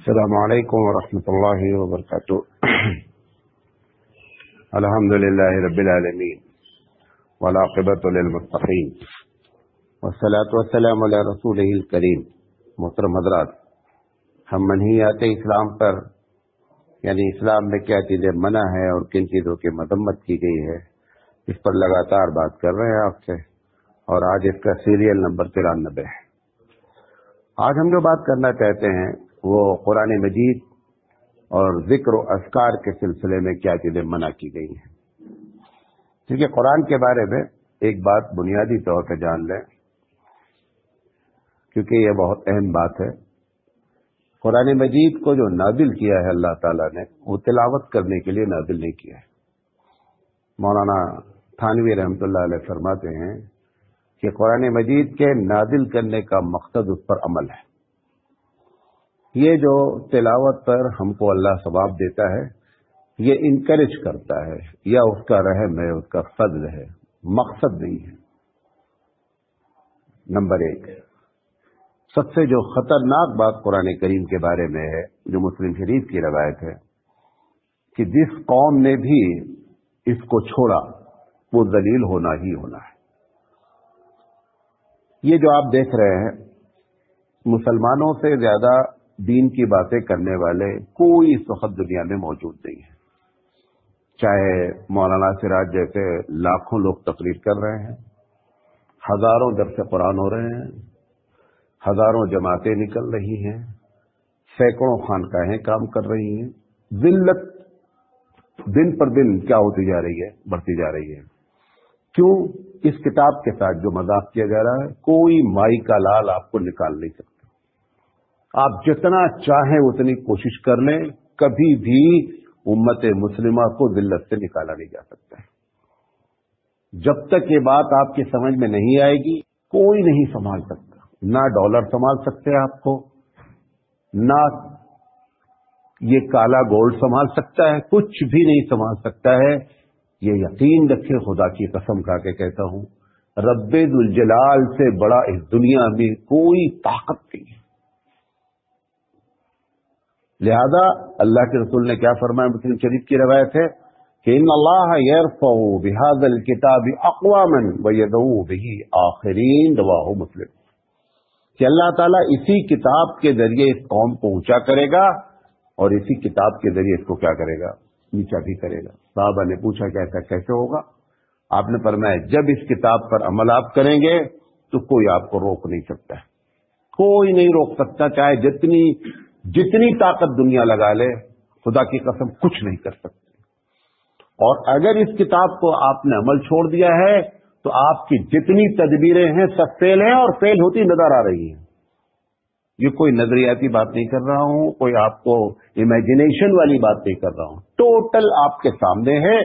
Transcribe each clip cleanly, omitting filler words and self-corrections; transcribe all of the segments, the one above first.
السلام علیکم ورحمۃ اللہ وبرکاتہ۔ الحمد للہ رب العالمین والعاقبۃ للمتقین والصلاۃ والسلام علی رسولہ الکریم۔ محترم حضرات، ہم منہیات اسلام پر یعنی اسلام میں کیا چیزیں منع ہے اور کن چیزوں کی مذمت کی گئی ہے اس پر لگاتار بات کر رہے ہیں آپ سے، اور آج اس کا سیریل نمبر 93 ہے۔ آج ہم جو بات کرنا چاہتے ہیں وہ قرآن مجید اور ذکر و اذکار کے سلسلے میں کیا چیزیں منع کی گئی ہیں۔ کیونکہ قرآن کے بارے میں ایک بات بنیادی طور پہ جان لیں، کیونکہ یہ بہت اہم بات ہے۔ قرآن مجید کو جو نازل کیا ہے اللہ تعالیٰ نے، وہ تلاوت کرنے کے لیے نازل نہیں کیا ہے۔ مولانا تھانوی رحمۃ اللہ علیہ فرماتے ہیں کہ قرآن مجید کے نازل کرنے کا مقصد اس پر عمل ہے۔ یہ جو تلاوت پر ہم کو اللہ ثواب دیتا ہے، یہ انکریج کرتا ہے یا اس کا رحم ہے، اس کا فضل ہے، مقصد نہیں ہے۔ نمبر 1، سب سے جو خطرناک بات قرآن کریم کے بارے میں ہے، جو مسلم شریف کی روایت ہے کہ جس قوم نے بھی اس کو چھوڑا وہ ذلیل ہونا ہی ہونا ہے۔ یہ جو آپ دیکھ رہے ہیں، مسلمانوں سے زیادہ دین کی باتیں کرنے والے کوئی اس وقت دنیا میں موجود نہیں ہے۔ چاہے مولانا سراج جیسے لاکھوں لوگ تقریر کر رہے ہیں، ہزاروں درس قرآن ہو رہے ہیں، ہزاروں جماعتیں نکل رہی ہیں، سینکڑوں خانقاہیں کام کر رہی ہیں، ذلت دن پر دن کیا ہوتی جا رہی ہے، بڑھتی جا رہی ہے۔ کیوں؟ اس کتاب کے ساتھ جو مذاق کیا جا رہا ہے، کوئی مائی کا لال آپ کو نکال نہیں سکتا۔ آپ جتنا چاہیں اتنی کوشش کر لیں، کبھی بھی امت مسلمہ کو ذلت سے نکالا نہیں جا سکتا ہے۔ جب تک یہ بات آپ کی سمجھ میں نہیں آئے گی، کوئی نہیں سنبھال سکتا۔ نہ ڈالر سنبھال سکتے آپ کو، نہ یہ کالا گولڈ سنبھال سکتا ہے، کچھ بھی نہیں سنبھال سکتا ہے۔ یہ یقین رکھے، خدا کی قسم کھا کے کہتا ہوں، رب ذوالجلال سے بڑا اس دنیا میں کوئی طاقت نہیں ہے۔ لہذا اللہ کے رسول نے کیا فرمایا، مسلم شریف کی روایت ہے کہ ان اللہ یرفع بہذا الکتاب اقواما ویدعو بہ آخرین، رواہ مسلم، کہ اللہ تعالیٰ اسی کتاب کے ذریعے اس قوم کو اونچا کرے گا اور اسی کتاب کے ذریعے اس کو کیا کرے گا، نیچا بھی کرے گا۔ صحابہ نے پوچھا کہ ایسا کیسے ہوگا؟ آپ نے فرمایا جب اس کتاب پر عمل آپ کریں گے تو کوئی آپ کو روک نہیں سکتا ہے، کوئی نہیں روک سکتا، چاہے جتنی طاقت دنیا لگا لے، خدا کی قسم کچھ نہیں کر سکتے۔ اور اگر اس کتاب کو آپ نے عمل چھوڑ دیا ہے تو آپ کی جتنی تدبیریں ہیں سب فیل ہیں اور فیل ہوتی نظر آ رہی ہیں۔ یہ کوئی نظریاتی بات نہیں کر رہا ہوں، کوئی آپ کو امیجنیشن والی بات نہیں کر رہا ہوں، ٹوٹل آپ کے سامنے ہے۔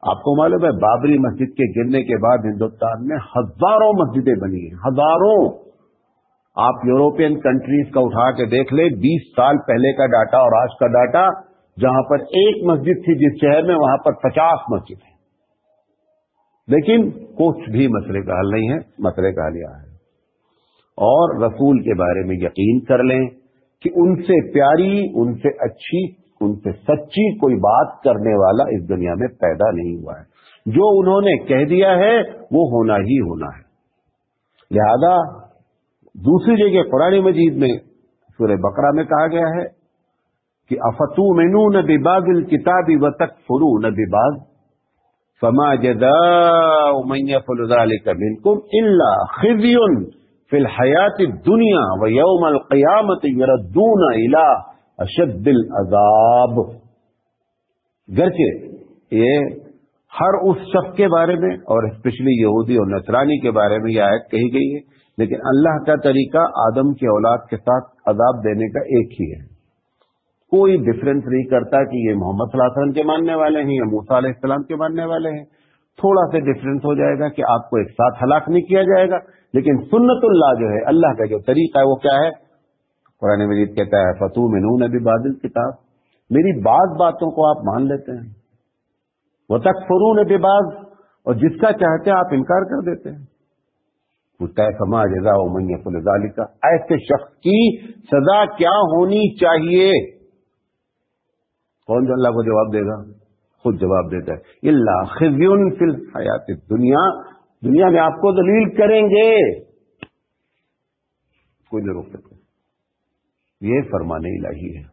آپ کو معلوم ہے بابری مسجد کے گرنے کے بعد ہندوستان میں ہزاروں مسجدیں بنی ہیں، ہزاروں۔ آپ یورپین کنٹریز کا اٹھا کے دیکھ لیں، 20 سال پہلے کا ڈاٹا اور آج کا ڈاٹا، جہاں پر ایک مسجد تھی جس شہر میں، وہاں پر 50 مسجد ہیں۔ لیکن کچھ بھی مسئلے کا حل نہیں ہے، مسئلے کا حل یہ ہے۔ اور رسول کے بارے میں یقین کر لیں کہ ان سے پیاری، ان سے اچھی، ان سے سچی کوئی بات کرنے والا اس دنیا میں پیدا نہیں ہوا ہے۔ جو انہوں نے کہہ دیا ہے وہ ہونا ہی ہونا ہے۔ لہذا دوسری جگہ قرآن مجید میں سورہ بقرہ میں کہا گیا ہے کہ افتؤمنون ببعض الکتاب وتکفرون ببعض فما جزاء من يفعل ذلك منكم الا خزي في الحیات الدنیا ویوم القیامة یردون الى اشد العذاب۔ گرچہ یہ ہر اس شخص کے بارے میں اور اسپیشلی یہودی اور نصرانی کے بارے میں یہ آیت کہی گئی ہے، لیکن اللہ کا طریقہ آدم کی اولاد کے ساتھ عذاب دینے کا ایک ہی ہے۔ کوئی ڈفرنس نہیں کرتا کہ یہ محمد صلی اللہ علیہ وسلم کے ماننے والے ہیں یا موسیٰ علیہ السلام کے ماننے والے ہیں۔ تھوڑا سا ڈفرنس ہو جائے گا کہ آپ کو ایک ساتھ ہلاک نہیں کیا جائے گا، لیکن سنت اللہ جو ہے، اللہ کا جو طریقہ ہے وہ کیا ہے؟ قرآن مجید کہتا ہے فتؤمنون ببعض الکتاب، میری بعض باتوں کو آپ مان لیتے ہیں، وتکفرون ببعض، اور جس کا چاہتے ہیں آپ انکار کر دیتے ہیں۔ طے فما جزاء من یفعل ذلک، ایسے شخص کی سزا کیا ہونی چاہیے؟ کون جو اللہ کو جواب دے گا؟ خود جواب دیتا ہے، الا خزی فی الحیات الدنیا، دنیا میں آپ کو ذلیل کریں گے، کوئی نہیں روک سکتا۔ یہ فرمان الہی ہے۔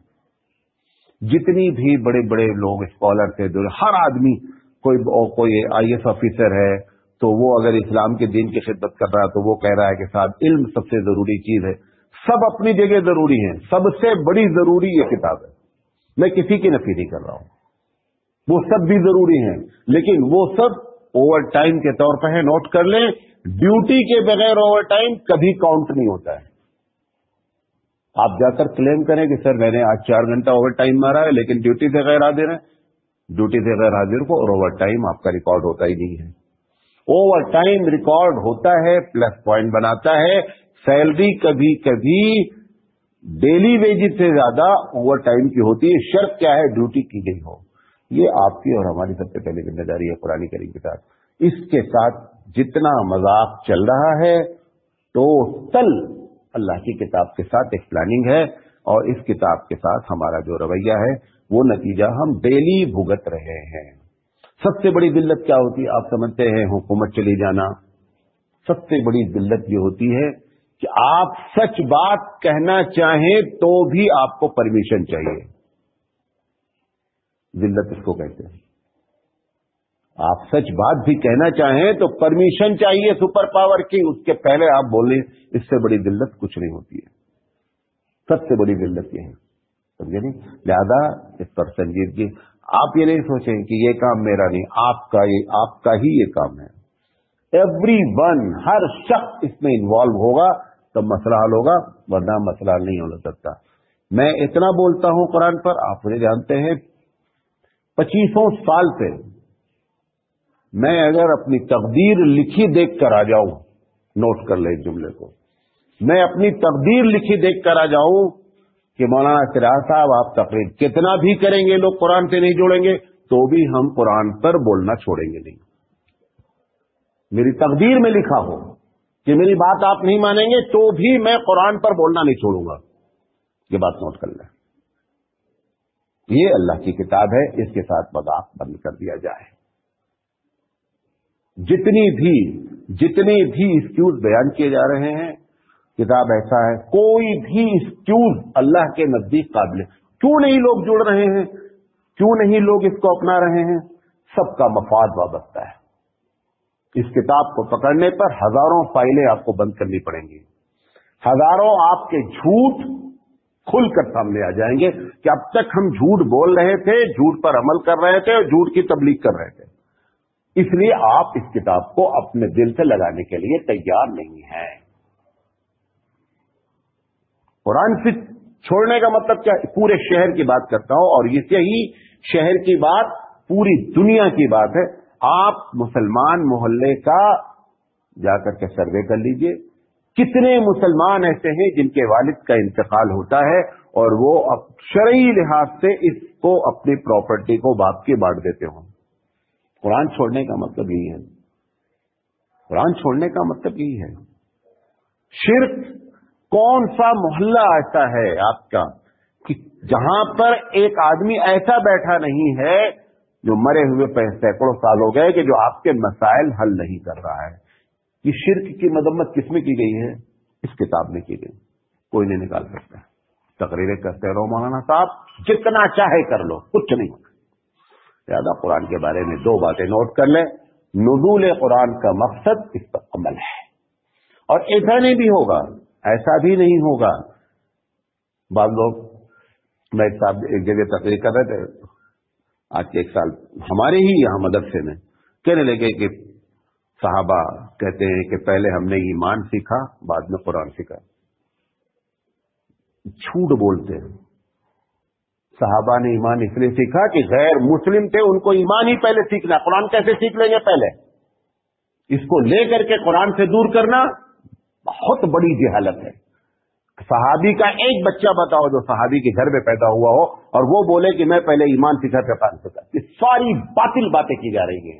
جتنی بھی بڑے بڑے لوگ اسکالر تھے، ہر آدمی، کوئی آئی ایس آفیسر ہے تو وہ اگر اسلام کے دین کی خدمت کر رہا ہے تو وہ کہہ رہا ہے کہ صاحب علم سب سے ضروری چیز ہے۔ سب اپنی جگہ ضروری ہیں، سب سے بڑی ضروری یہ کتاب ہے، میں کسی کی نفی نہیں کر رہا ہوں، وہ سب بھی ضروری ہیں، لیکن وہ سب اوور ٹائم کے طور پر ہے۔ نوٹ کر لیں، ڈیوٹی کے بغیر اوور ٹائم کبھی کاؤنٹ نہیں ہوتا ہے۔ آپ جا کر کلیم کریں کہ سر میں نے آج 4 گھنٹہ اوور ٹائم مارا ہے، لیکن ڈیوٹی سے غیر حاضر ہے، ڈیوٹی سے غیر حاضر کو اور اوور ٹائم آپ کا ریکارڈ ہوتا ہی نہیں ہے۔ اوور ٹائم ریکارڈ ہوتا ہے، پلس پوائنٹ بناتا ہے، سیلری کبھی کبھی ڈیلی ویجز سے زیادہ اوور ٹائم کی ہوتی ہے، شرط کیا ہے؟ ڈیوٹی کی گئی ہو۔ یہ آپ کی اور ہماری سب سے پہلے ذمہ داری ہے قرآن کریم کے ساتھ۔ اس کے ساتھ جتنا مذاق چل رہا ہے ٹوٹل اللہ کی کتاب کے ساتھ ایک پلاننگ ہے، اور اس کتاب کے ساتھ ہمارا جو رویہ ہے وہ نتیجہ ہم ڈیلی بھگت رہے ہیں۔ سب سے بڑی ذلت کیا ہوتی ہے؟ آپ سمجھتے ہیں حکومت چلی جانا؟ سب سے بڑی ذلت یہ ہوتی ہے کہ آپ سچ بات کہنا چاہیں تو بھی آپ کو پرمیشن چاہیے۔ ذلت اس کو کہتے ہیں۔ آپ سچ بات بھی کہنا چاہیں تو پرمیشن چاہیے سپر پاور کی، اس کے پہلے آپ بولیں، اس سے بڑی ذلت کچھ نہیں ہوتی ہے۔ سب سے بڑی ذلت یہ ہے، سمجھے نہیں؟ لہذا اس پر سنجیدگی، آپ یہ نہیں سوچیں کہ یہ کام میرا نہیں، آپ کا ہی یہ کام ہے۔ ایوری ون، ہر شخص اس میں انوالو ہوگا تب مسئلہ حل ہوگا، ورنہ مسئلہ حل نہیں ہو سکتا۔ میں اتنا بولتا ہوں قرآن پر، آپ مجھے جانتے ہیں 25 سال سے میں اگر اپنی تقدیر لکھی دیکھ کر آ جاؤں، نوٹ کر لیں اس جملے کو، میں اپنی تقدیر لکھی دیکھ کر آ جاؤں کہ مولانا چراغ صاحب آپ تقریر کتنا بھی کریں گے، لوگ قرآن سے نہیں جوڑیں گے تو بھی ہم قرآن پر بولنا چھوڑیں گے نہیں۔ میری تقدیر میں لکھا ہو کہ میری بات آپ نہیں مانیں گے تو بھی میں قرآن پر بولنا نہیں چھوڑوں گا، یہ بات نوٹ کر لیں۔ یہ اللہ کی کتاب ہے، اس کے ساتھ مذاق بند کر دیا جائے۔ جتنی بھی ایکسکیوز بیان کیے جا رہے ہیں، کتاب ایسا ہے، کوئی بھی ایکسکیوز اللہ کے نزدیک قابل ہے۔ کیوں نہیں لوگ جڑ رہے ہیں، کیوں نہیں لوگ اس کو اپنا رہے ہیں؟ سب کا مفاد وابستہ ہے۔ اس کتاب کو پکڑنے پر ہزاروں فائلیں آپ کو بند کرنی پڑیں گی، ہزاروں آپ کے جھوٹ کھل کر سامنے آ جائیں گے کہ اب تک ہم جھوٹ بول رہے تھے، جھوٹ پر عمل کر رہے تھے اور جھوٹ کی تبلیغ کر رہے تھے۔ اس لیے آپ اس کتاب کو اپنے دل سے لگانے کے لیے تیار نہیں ہیں۔ قرآن سے چھوڑنے کا مطلب کیا؟ پورے شہر کی بات کرتا ہوں، اور یہی شہر کی بات پوری دنیا کی بات ہے۔ آپ مسلمان محلے کا جا کر کے سروے کر لیجئے، کتنے مسلمان ایسے ہیں جن کے والد کا انتقال ہوتا ہے اور وہ شرعی لحاظ سے اس کو اپنی پراپرٹی کو باپ کی بانٹ دیتے ہوں۔ قرآن چھوڑنے کا مطلب یہی ہے، قرآن چھوڑنے کا مطلب یہی ہے۔ شرک، کون سا محلہ ایسا ہے آپ کا کہ جہاں پر ایک آدمی ایسا بیٹھا نہیں ہے جو مرے ہوئے سینکڑوں سال ہو گئے کہ جو آپ کے مسائل حل نہیں کر رہا ہے؟ یہ شرک کی مذمت کس میں کی گئی ہے؟ اس کتاب میں کی گئی، کوئی نہیں نکال سکتا۔ تقریریں کرتے رہو مولانا صاحب، جتنا چاہے کر لو، کچھ نہیں ہوگا۔ زیادہ قرآن کے بارے میں 2 باتیں نوٹ کر لیں۔ نزول قرآن کا مقصد اس پر عمل ہے، اور ایسا نہیں بھی ہوگا، ایسا بھی نہیں ہوگا۔ بعض لوگ، میں ایک جگہ تقریر کر رہے تھے آج کے 1 سال، ہمارے ہی یہاں مدرسے میں، کہنے لگے کہ صحابہ کہتے ہیں کہ پہلے ہم نے ایمان سیکھا، بعد میں قرآن سیکھا۔ جھوٹ بولتے ہیں۔ صحابہ نے ایمان اس لیے سیکھا کہ غیر مسلم تھے، ان کو ایمان ہی پہلے سیکھنا، قرآن کیسے سیکھ لیں گے پہلے؟ اس کو لے کر کے قرآن سے دور کرنا بہت بڑی جہالت ہے۔ صحابی کا ایک بچہ بتاؤ جو صحابی کے گھر میں پیدا ہوا ہو اور وہ بولے کہ میں پہلے ایمان سیکھا پھر قرآن سیکھا۔ یہ ساری باطل باتیں کی جا رہی ہیں۔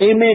MA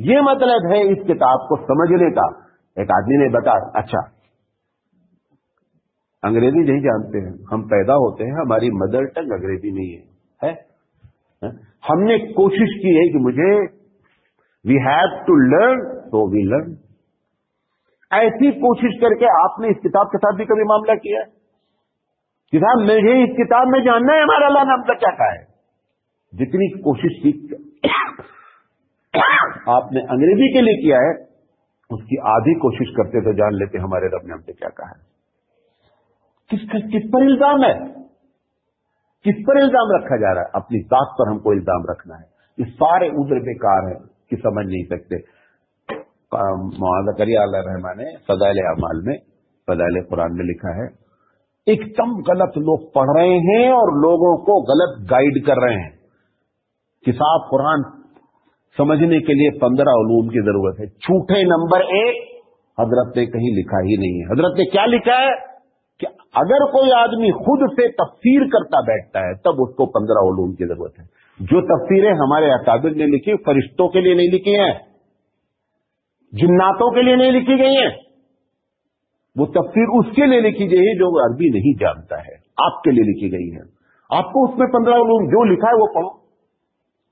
یہ مطلب ہے اس کتاب کو سمجھنے کا. ایک آدمی نے بتایا اچھا انگریزی نہیں جانتے ہیں, ہم پیدا ہوتے ہیں ہماری مدر ٹنگ انگریزی نہیں ہے, ہم نے کوشش کی ہے کہ مجھے وی ہیو ٹو لرن تو وی لرن. ایسی کوشش کر کے آپ نے اس کتاب کے ساتھ بھی کبھی معاملہ کیا ہے کہ صاحب مجھے اس کتاب میں جاننا ہے ہمارا اللہ نام کا کیا کہا ہے. جتنی کوشش کی آپ نے انگریزی کے لیے کیا ہے اس کی آدھی کوشش کرتے تو جان لیتے ہمارے رب نے ہم سے کیا کہا ہے. کس پر الزام ہے, کس پر الزام رکھا جا رہا ہے؟ اپنی ذات پر ہم کو الزام رکھنا ہے. یہ سارے عذر بیکار ہیں کہ سمجھ نہیں سکتے. مولانا زکریا علیہ الرحمہ نے فضائل اعمال میں, فضائل قرآن میں لکھا ہے ایک دم غلط لوگ پڑھ رہے ہیں اور لوگوں کو غلط گائیڈ کر رہے ہیں کہ صاحب قرآن سمجھنے کے لیے 15 علوم کی ضرورت ہے. جھوٹے نمبر 1 حضرت نے کہیں لکھا ہی نہیں ہے. حضرت نے کیا لکھا ہے کہ اگر کوئی آدمی خود سے تفسیر کرتا بیٹھتا ہے تب اس کو 15 علوم کی ضرورت ہے. جو تفسیریں ہمارے اکابر نے لکھی فرشتوں کے لیے نہیں لکھی ہیں, جناتوں کے لیے نہیں لکھی گئی ہیں. وہ تفسیر اس کے لیے لکھی گئی ہے جو عربی نہیں جانتا ہے, آپ کے لیے لکھی گئی ہے. آپ کو اس میں 15 علوم جو لکھا ہے وہ پڑھو.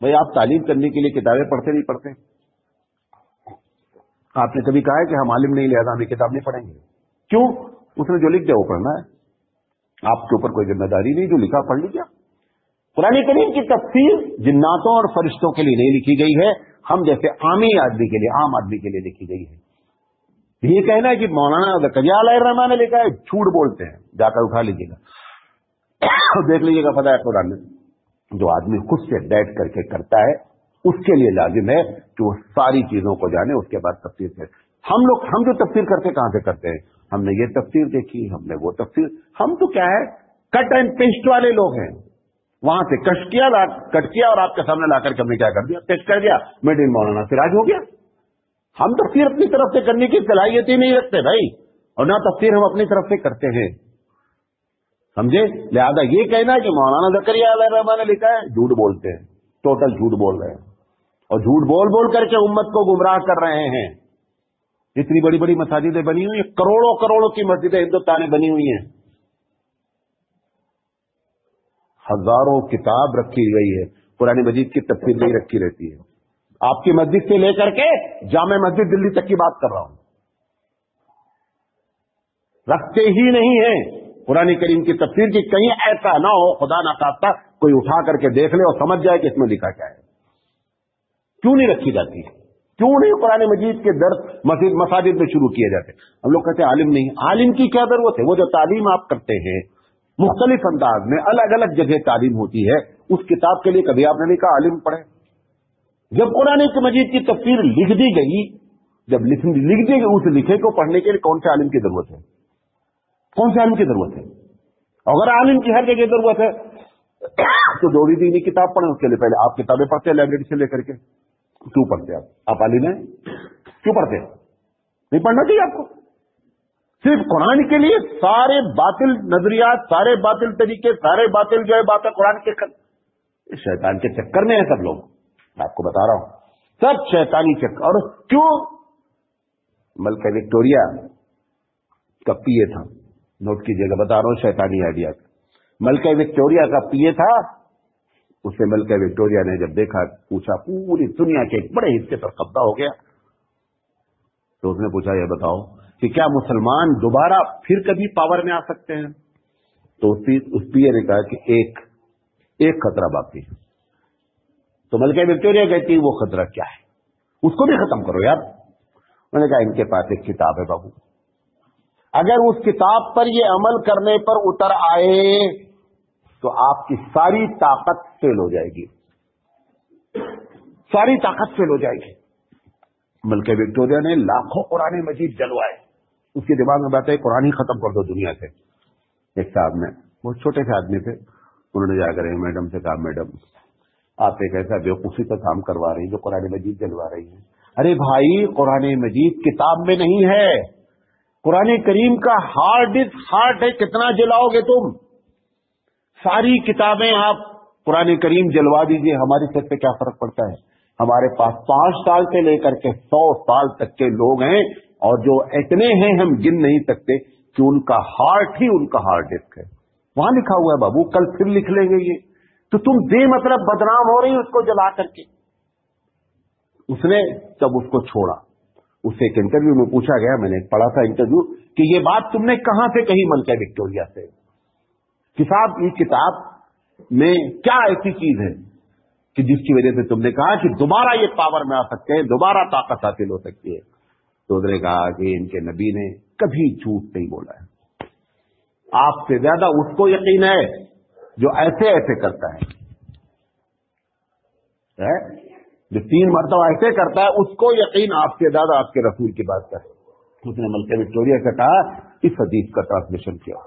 بھائی آپ تعلیم کرنے کے لیے کتابیں پڑھتے نہیں پڑھتے؟ آپ نے کبھی کہا ہے کہ ہم عالم نہیں لہذا ہم یہ کتاب نہیں پڑھیں گے؟ کیوں؟ اس نے جو لکھ دیا وہ پڑھنا ہے. آپ کے اوپر کوئی ذمہ داری نہیں, جو لکھا پڑھ لیجیے. قرآن کریم کی تفسیر جناتوں اور فرشتوں کے لیے نہیں لکھی گئی ہے, ہم جیسے عامی آدمی کے لیے, عام آدمی کے لیے لکھی گئی ہے. یہ کہنا ہے کہ مولانا زکریا علیہ الرحمہ نے لکھا ہے, جھوٹ بولتے ہیں. جا کر اٹھا لیجیے گا, دیکھ لیجیے گا فضائل قرآن میں. جو آدمی خود سے بیٹھ کر کے کرتا ہے اس کے لیے لازم ہے کہ وہ ساری چیزوں کو جانے, اس کے بعد تفسیر کرے. ہم جو تفسیر کرتے کہاں سے کرتے ہیں؟ ہم نے یہ تفسیر دیکھی, ہم نے وہ تفسیر. ہم تو کیا ہے کٹ اینڈ پیسٹ والے لوگ ہیں. وہاں سے کٹ کیا اور آپ کے سامنے لا کر کے ہم نے کیا کر دیا, پیسٹ کر دیا, میڈ ان مولانا سراج ہو گیا. ہم تفسیر اپنی طرف سے کرنے کی صلاحیت ہی نہیں رکھتے بھائی, اور نہ تفسیر ہم اپنی طرف سے کرتے ہیں, سمجھے؟ لہذا یہ کہنا ہے کہ مولانا زکریا علیہ الرحمہ نے لکھا ہے, جھوٹ بولتے ہیں, ٹوٹل جھوٹ بول رہے ہیں, اور جھوٹ بول بول کر کے امت کو گمراہ کر رہے ہیں. اتنی بڑی بڑی مساجدیں بنی ہوئی ہیں, کروڑوں کروڑوں کی مسجدیں ہندوستان میں بنی ہوئی ہیں, ہزاروں کتاب رکھی گئی ہے, قرآن مجید کی تفسیر نہیں رکھی رہتی ہے. آپ کی مسجد سے لے کر کے جامع مسجد دلی تک کی بات کر رہا ہوں, رکھتے ہی نہیں ہیں قرآن کریم کی تفسیر کی. کہیں ایسا نہ ہو خدا نہ خواستہ کوئی اٹھا کر کے دیکھ لے اور سمجھ جائے کہ اس میں لکھا کیا ہے. کیوں نہیں رکھی جاتی؟ کیوں نہیں قرآن مجید کے درس مساجد میں شروع کیے جاتے؟ ہم لوگ کہتے ہیں عالم نہیں. عالم کی کیا ضرورت ہے؟ وہ جو تعلیم آپ کرتے ہیں مختلف انداز میں, الگ الگ جگہ تعلیم ہوتی ہے, اس کتاب کے لیے کبھی آپ نے نہیں کہا عالم پڑھے. جب قرآن مجید کی تفسیر لکھ دی گئی, جب لکھ دی گئی, اس لکھے کو پڑھنے کے لیے کون سے عالم کی ضرورت ہے؟ کون سے عالم کی ضرورت ہے؟ اگر عالم کی ہر جگہ ضرورت ہے تو جو بھی دینی کتاب پڑھیں اس کے لیے پہلے آپ کتابیں پڑھتے ہیں لائبریری سے لے کر کے. کیوں پڑھتے ہیں آپ عالم ہیں, کیوں پڑھتے ہیں؟ نہیں پڑھنا چاہیے آپ کو. صرف قرآن کے لیے سارے باطل نظریات, سارے باطل طریقے, سارے باطل جو ہے باتیں قرآن کے شیطان کے چکر میں ہیں سب لوگ. میں آپ کو بتا رہا ہوں سب شیطانی چکر. اور کیوں؟ ملکہ وکٹوریا کا پیے تھا, نوٹ کیجیے گا, بتا رہا ہوں شیطانی آئیڈیا. ملکہ وکٹوریا کا پیے تھا, اسے ملکہ وکٹوریا نے جب دیکھا پوچھا, پوری دنیا کے ایک بڑے حصے پر قبضہ ہو گیا, تو اس نے پوچھا یہ بتاؤ کہ کیا مسلمان دوبارہ پھر کبھی پاور میں آ سکتے ہیں؟ تو اس پیے نے کہا کہ ایک خطرہ باقی ہے. تو ملکہ وکٹوریا کہتی ہے وہ خطرہ کیا ہے؟ اس کو بھی ختم کرو یار. میں نے کہا ان کے پاس ایک کتاب ہے بابو, اگر اس کتاب پر یہ عمل کرنے پر اتر آئے تو آپ کی ساری طاقت فیل ہو جائے گی, ساری طاقت فیل ہو جائے گی. ملکہ وکٹوریا نے لاکھوں قرآن مجید جلوائے, اس کے دماغ میں بات ہے قرآن ہی ختم کر دو دنیا سے. ایک صاحب نے, وہ چھوٹے سے آدمی تھے, انہوں نے جا کر میڈم سے کہا میڈم آپ ایک ایسا بیوقوفی کا کام کروا رہی ہیں جو قرآن مجید جلوا رہی ہیں. ارے بھائی قرآن مجید کتاب میں نہیں ہے, قرآن کریم کا ہارڈ ہے, کتنا جلاؤ گے تم؟ ساری کتابیں آپ قرآن کریم جلوا دیجئے, ہماری صحت پہ کیا فرق پڑتا ہے؟ ہمارے پاس 5 سال سے لے کر کے 100 سال تک کے لوگ ہیں، اور جو اتنے ہیں ہم گن نہیں سکتے کہ ان کا ہارٹ ہی ان کا ہارڈ ڈسک ہے. وہاں لکھا ہوا ہے بابو، کل پھر لکھ لیں گے یہ. تو تم بے مطلب بدنام ہو رہی اس کو جلا کر کے. اس نے جب اس کو چھوڑا، اسے ایک انٹرویو میں پوچھا گیا، میں نے پڑھا تھا انٹرویو، کہ یہ بات تم نے کہاں سے کہی ملکہ وکٹوریہ سے؟ کہ صاحب اس کتاب میں کیا ایسی چیز ہے کہ جس کی وجہ سے تم نے کہا کہ دوبارہ یہ پاور میں آ سکتے ہیں، دوبارہ طاقت حاصل ہو سکتی ہے؟ تو انہوں نے کہا کہ ان کے نبی نے کبھی جھوٹ نہیں بولا ہے. آپ سے زیادہ اس کو یقین ہے جو ایسے ایسے کرتا ہے، جو 3 مرتبہ ایسے کرتا ہے، اس کو یقین آپ سے زیادہ آپ کے رسول کی بات کا ہے. اس نے ملکہ وکٹوریہ سے کہا، اس حدیث کا ٹرانسلیشن کیا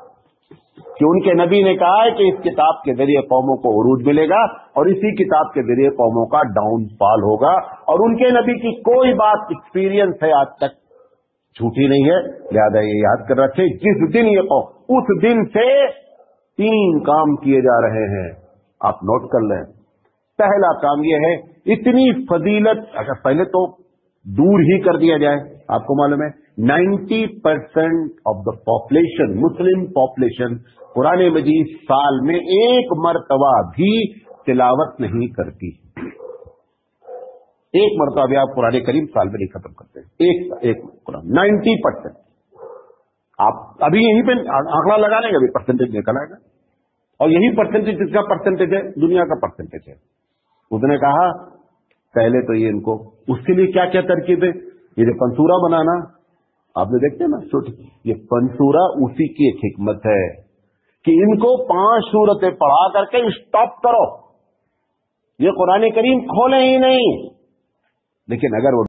کہ ان کے نبی نے کہا ہے کہ اس کتاب کے ذریعے قوموں کو عروج ملے گا، اور اسی کتاب کے ذریعے قوموں کا ڈاؤن فال ہوگا، اور ان کے نبی کی کوئی بات ایکسپیرینس ہے آج تک جھوٹی نہیں ہے. لہذا یہ یاد کر رکھے، جس دن یہ قوم، اس دن سے 3 کام کیے جا رہے ہیں، آپ نوٹ کر لیں. پہلا کام یہ ہے، اتنی فضیلت اگر پہلے تو دور ہی کر دیا جائے. آپ کو معلوم ہے 90% آف دا پاپولیشن، مسلم پاپولیشن، قرآن مجید سال میں 1 مرتبہ بھی تلاوت نہیں کرتی. 1 مرتبہ بھی آپ قرآن کریم سال میں نہیں ختم کرتے. ایک قرآن 90%. آپ ابھی یہیں پہ آنکڑا لگا لیں گے، ابھی پرسنٹیج نکل آئے گا، اور یہی پرسنٹیج جس کا پرسنٹیج ہے دنیا کا پرسنٹیج ہے. اس نے کہا پہلے تو یہ ان کو اس کے لیے کیا کیا ترکیب ہے. یہ جو پنسورا بنانا آپ نے دیکھتے ہیں نا چھوٹی، یہ پنسورا اسی کی ایک حکمت ہے کہ ان کو 5 سورتیں پڑھا کر کے اسٹاپ کرو، یہ قرآن کریم کھولیں ہی نہیں. لیکن اگر وہ